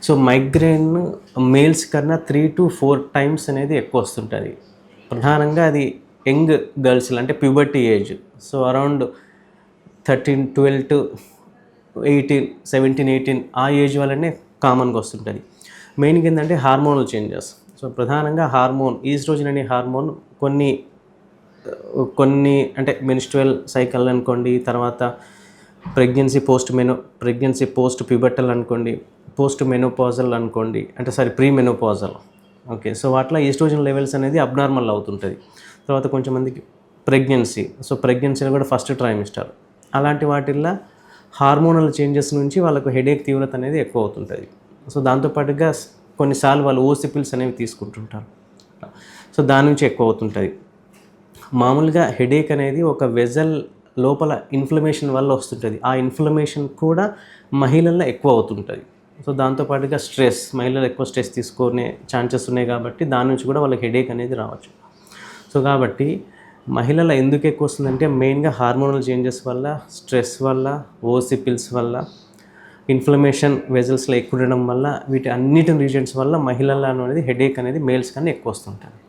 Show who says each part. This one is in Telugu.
Speaker 1: సో మైగ్రేన్ మేల్స్ కన్నా 3 to 4 టైమ్స్ అనేది ఎక్కువ వస్తుంటుంది. ప్రధానంగా అది యంగ్ గర్ల్స్‌లో అంటే puberty age. So around 13, 12 to 18, 17, 18 ఆ ఏజ్ వల్లనే కామన్‌గా వస్తుంటుంది. మెయిన్‌గా ఏంటంటే హార్మోనల్ చేంజెస్. సో ప్రధానంగా ఈస్ట్రోజన్ అనే హార్మోన్ కొన్ని కొన్ని అంటే మెన్స్ట్రువల్ సైకిల్ అనుకోండి, తర్వాత ప్రెగ్నెన్సీ పోస్ట్ ప్యూబర్టల్ అనుకోండి, పోస్ట్ మెనోపాజల్ అనుకోండి, అంటే ప్రీ మెనోపాజల్. ఓకే. సో అట్లా ఈస్ట్రోజన్ లెవెల్స్ అనేది అబ్నార్మల్ అవుతుంటుంది. తర్వాత కొంచెం మందికి ప్రెగ్నెన్సీలో కూడా ఫస్ట్ ట్రైమిస్టర్ అలాంటి వాటిల్లో హార్మోనల్ చేంజెస్ నుంచి వాళ్ళకు హెడేక్ తీవ్రత అనేది ఎక్కువ అవుతుంటుంది. సో దాంతోపాటుగా కొన్నిసార్లు వాళ్ళు ఓసి పిల్స్ అనేవి తీసుకుంటుంటారు. సో దాని నుంచి ఎక్కువ అవుతుంటుంది. మామూలుగా హెడేక్ అనేది ఒక వెజల్ లోపల ఇన్ఫ్లమేషన్ వల్ల వస్తుంటుంది. ఆ ఇన్ఫ్లమేషన్ కూడా మహిళల్లో ఎక్కువ అవుతుంటుంది. సో దాంతోపాటుగా మహిళలు ఎక్కువ స్ట్రెస్ తీసుకునే ఛాన్సెస్ ఉన్నాయి కాబట్టి దాని నుంచి కూడా వాళ్ళకి హెడేక్ అనేది రావచ్చు. సో కాబట్టి మహిళల ఎందుకు ఎక్కువ వస్తుందంటే మెయిన్గా హార్మోనల్ చేంజెస్ వల్ల, స్ట్రెస్ వల్ల, ఓసి పిల్స్ వల్ల, ఇన్ఫ్లమేషన్ వెజల్స్లో ఎక్కువ ఉండడం వల్ల, వీటి అన్నిటి రీజన్స్ వల్ల మహిళల్లో అనేది హెడేక్ అనేది మేల్స్ కన్నా ఎక్కువ వస్తుంటుంది.